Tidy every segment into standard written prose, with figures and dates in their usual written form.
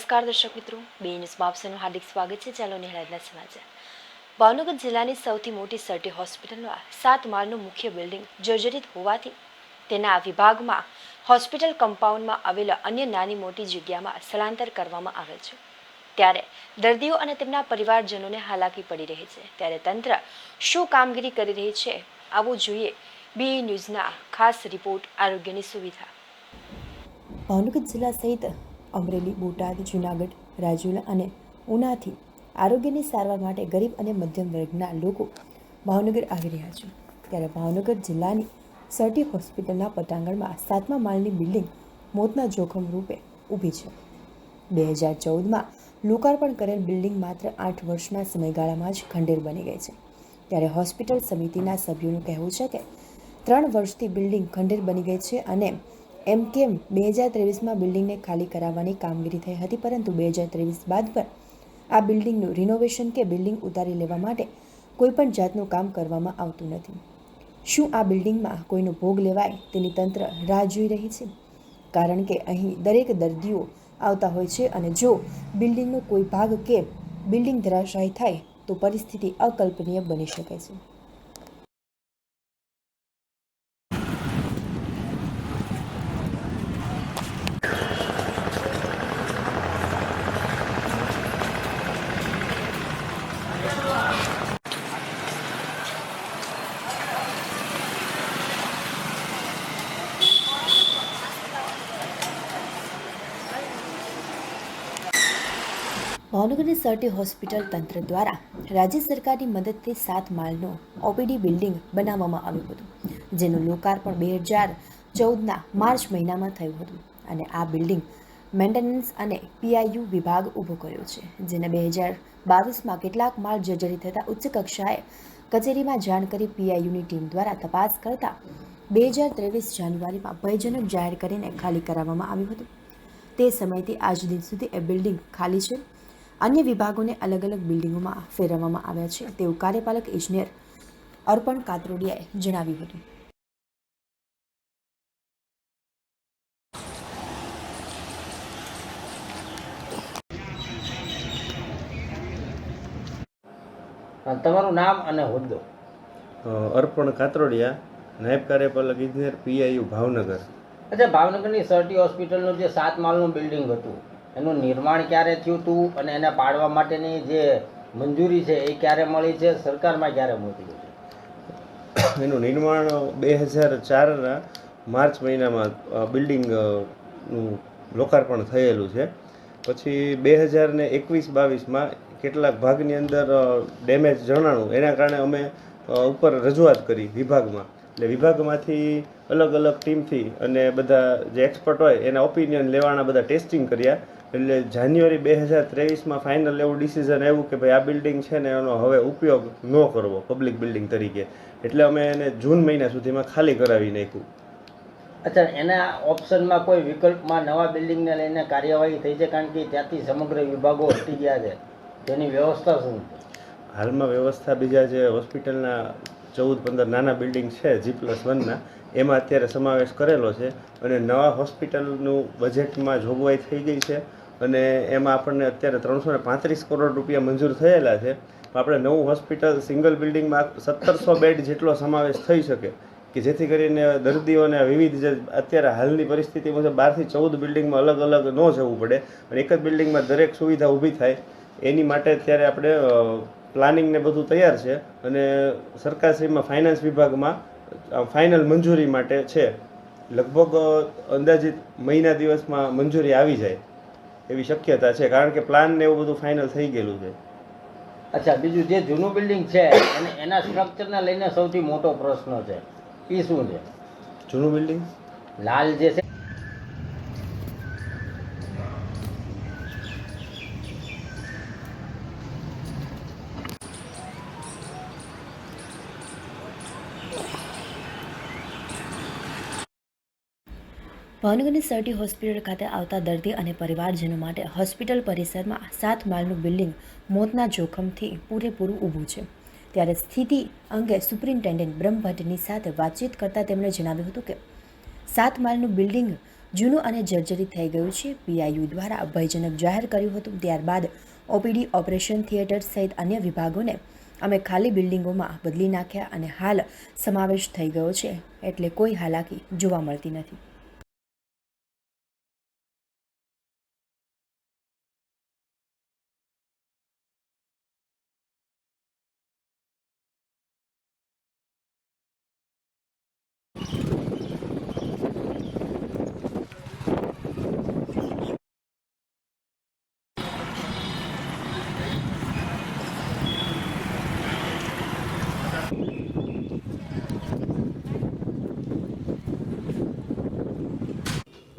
નમસ્કાર દર્શક મિત્રો, બે ન્યૂઝમાં આપનું હાર્દિક સ્વાગત છે. ચાલો નિહાળના સમાચાર. ભાવનગર જિલ્લાની સૌથી મોટી સર્ટી હોસ્પિટલમાં 7 માળનું મુખ્ય બિલ્ડિંગ જર્જરિત હોવાથી તેના વિભાગમાં હોસ્પિટલ કમ્પાઉન્ડમાં આવેલા અન્ય નાની મોટી જગ્યામાં સ્થળાંતર કરવામાં આવે છે. ત્યારે દર્દીઓ અને તેમના પરિવારજનોને હાલાકી પડી રહી છે. ત્યારે તંત્ર શું કામગીરી કરી રહી છે, આવું જોઈએ બે ન્યૂઝના ખાસ રિપોર્ટ. આરોગ્યની સુવિધા. ભાવનગર જિલ્લા સહિત અમરેલી, બોટાદ, જૂનાગઢ, રાજુલા અને ઉનાથી આરોગ્યની સારવાર માટે ગરીબ અને મધ્યમ વર્ગના લોકો ભાવનગર આવી રહ્યા છે. ત્યારે ભાવનગર જિલ્લાની સર્ટી હોસ્પિટલના પટાંગણમાં 7મા માળની બિલ્ડિંગ મોતના જોખમ રૂપે ઊભી છે. 2014માં લોકાર્પણ કરેલ બિલ્ડિંગ માત્ર 8 વર્ષના સમયગાળામાં જ ખંડેર બની ગઈ છે. ત્યારે હોસ્પિટલ સમિતિના સભ્યોનું કહેવું છે કે 3 વર્ષથી બિલ્ડિંગ ખંડેર બની ગઈ છે અને એમ કેમ 2023માં બિલ્ડિંગને ખાલી કરાવવાની કામગીરી થઈ હતી, પરંતુ 2023 બાદ પણ આ બિલ્ડિંગનું રિનોવેશન કે બિલ્ડિંગ ઉતારી લેવા માટે કોઈપણ જાતનું કામ કરવામાં આવતું નથી. શું આ બિલ્ડિંગમાં કોઈનો ભોગ લેવાય તેની તંત્ર રાહ જોઈ રહી છે? કારણ કે અહીં દરેક દર્દીઓ આવતા હોય છે અને જો બિલ્ડિંગનો કોઈ ભાગ કે બિલ્ડિંગ ધરાશાયી થાય તો પરિસ્થિતિ અકલ્પનીય બની શકે છે. ભાવનગરની સર્ટી હોસ્પિટલ તંત્ર દ્વારા રાજ્ય સરકારની મદદથી 7 માળનું ઓપીડી બિલ્ડિંગ બનાવવામાં આવ્યું હતું, જેનું લોકાર્પણ 2014ના માર્ચ મહિનામાં થયું હતું અને આ બિલ્ડિંગ મેન્ટેનન્સ અને પીઆઈયુ વિભાગ ઊભો કર્યો છે, જેને 2022માં કેટલાક માળ જર્જરિત થતાં ઉચ્ચ કક્ષાએ કચેરીમાં જાણ કરી પીઆઈયુની ટીમ દ્વારા તપાસ કરતા 2023 જાન્યુઆરીમાં ભયજનક જાહેર કરીને ખાલી કરાવવામાં આવ્યું હતું. તે સમયથી આજ દિન સુધી એ બિલ્ડિંગ ખાલી છે. અન્ય વિભાગોને અલગ અલગ બિલ્ડિંગોમાં ફેરવવામાં આવ્યા છે, તેવું કાર્યપાલક ઇજનેર અર્પણ કાતરોડિયાએ જણાવ્યું હતું. તમારું નામ અને હોદ્દો? અર્પણ કાતરોડિયા, નાયબ કાર્યપાલક ઇજનેર, પીઆઈયુ ભાવનગર. અચ્છા, ભાવનગરની સર્ટી હોસ્પિટલનું જે 7 માળનું બિલ્ડિંગ હતું એનું નિર્માણ ક્યારે થયું હતું અને એને પાડવા માટેની જે મંજૂરી છે એ ક્યારે મળી છે, સરકારમાં ક્યારે મોકલ્યું છે? એનું નિર્માણ 2004ના માર્ચ મહિનામાં બિલ્ડિંગનું લોકાર્પણ થયેલું છે. પછી 2021-22માં કેટલાક ભાગની અંદર ડેમેજ જણાણું, એના કારણે અમે ઉપર રજૂઆત કરી વિભાગમાં. એટલે વિભાગમાંથી અલગ અલગ ટીમથી અને બધા જે એક્સપર્ટ હોય એના ઓપિનિયન લેવાના બધા ટેસ્ટિંગ કર્યા. એટલે જાન્યુઆરી 2023માં ફાઇનલ એવું ડિસિઝન આવ્યું કે ભાઈ આ બિલ્ડિંગ છે ને એનો હવે ઉપયોગ ન કરવો પબ્લિક બિલ્ડિંગ તરીકે. એટલે અમે એને જૂન મહિના સુધીમાં ખાલી કરાવી નાખ્યું. અચ્છા, એના ઓપ્શનમાં કોઈ વિકલ્પમાં નવા બિલ્ડિંગને લઈને કાર્યવાહી થઈ છે? કારણ કે ત્યાંથી સમગ્ર વિભાગો હટી ગયા છે, તેની વ્યવસ્થા શું છે? હાલમાં વ્યવસ્થા બીજા જે હોસ્પિટલના 14-15 નાના બિલ્ડિંગ છે G+1ના, એમાં અત્યારે સમાવેશ કરેલો છે અને નવા હોસ્પિટલનું બજેટમાં જોગવાઈ થઈ ગઈ છે અને એમાં આપણને અત્યારે 335 કરોડ રૂપિયા મંજૂર થયેલા છે. આપણે નવું હોસ્પિટલ સિંગલ બિલ્ડિંગમાં 1700 બેડ જેટલો સમાવેશ થઈ શકે કે જેથી કરીને દર્દીઓને વિવિધ જે અત્યારે હાલની પરિસ્થિતિ મુજબ 12 થી 14 બિલ્ડિંગમાં અલગ અલગ ન જવું પડે અને એક જ બિલ્ડિંગમાં દરેક સુવિધા ઊભી થાય. એની માટે અત્યારે આપણે પ્લાનિંગ ને બધું તૈયાર છે અને સરકારશ્રીમાં ફાઇનાન્સ વિભાગમાં ફાઇનલ મંજૂરી માટે છે. લગભગ અંદાજિત મહિના દિવસમાં મંજૂરી આવી જાય એવી શક્યતા છે, કારણ કે પ્લાન ને એવું બધું ફાઇનલ થઈ ગયેલું છે. અચ્છા, બીજું જે જૂનું બિલ્ડિંગ છે એના સ્ટ્રક્ચરને લઈને સૌથી મોટો પ્રશ્ન છે, એ શું છે? જૂનું બિલ્ડિંગ લાલ જે છે ભાવનગરની સર્ટી હોસ્પિટલ ખાતે આવતા દર્દી અને પરિવારજનો માટે હોસ્પિટલ પરિસરમાં 7 માળનું બિલ્ડિંગ મોતના જોખમથી પૂરેપૂરું ઊભું છે. ત્યારે સ્થિતિ અંગે સુપ્રિન્ટેન્ડન્ટ બ્રહ્મભટ્ટની સાથે વાતચીત કરતાં તેમણે જણાવ્યું હતું કે 7 માળનું બિલ્ડિંગ જૂનું અને જર્જરિત થઈ ગયું છે. પીઆઈયુ દ્વારા ભયજનક જાહેર કર્યું હતું. ત્યારબાદ ઓપીડી, ઓપરેશન થિયેટર સહિત અન્ય વિભાગોને અમે ખાલી બિલ્ડિંગોમાં બદલી નાખ્યા અને હાલ સમાવેશ થઈ ગયો છે, એટલે કોઈ હાલાકી જોવા મળતી નથી.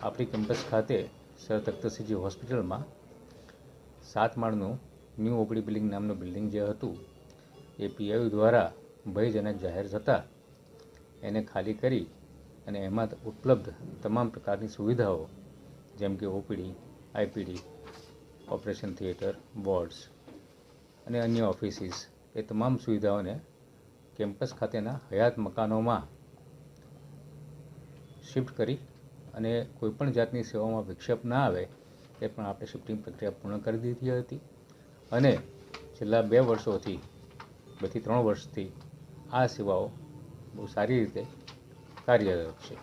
આપણી કેમ્પસ ખાતે સર તખ્તસિંહજી હોસ્પિટલમાં 7 માળનું ન્યૂ ઓપીડી બિલ્ડિંગ નામનું બિલ્ડિંગ જે હતું એ પીઆઈયુ દ્વારા ભયજનક જાહેર થતાં એને ખાલી કરી અને એમાં ઉપલબ્ધ તમામ પ્રકારની સુવિધાઓ જેમ કે OPD, IPD, operation theatre, wards અને અન્ય ઓફિસીસ એ તમામ સુવિધાઓને કેમ્પસ ખાતેના હયાત મકાનોમાં શિફ્ટ કરી અને કોઈપણ જાતની સેવામાં વિક્ષેપ ના આવે એ પણ આપણે શિફ્ટિંગ પ્રક્રિયા પૂર્ણ કરી દીધી હતી અને છેલ્લા 2 વર્ષોથી 2 થી 3 વર્ષથી આ સેવાઓ બહુ સારી રીતે કાર્યરત છે.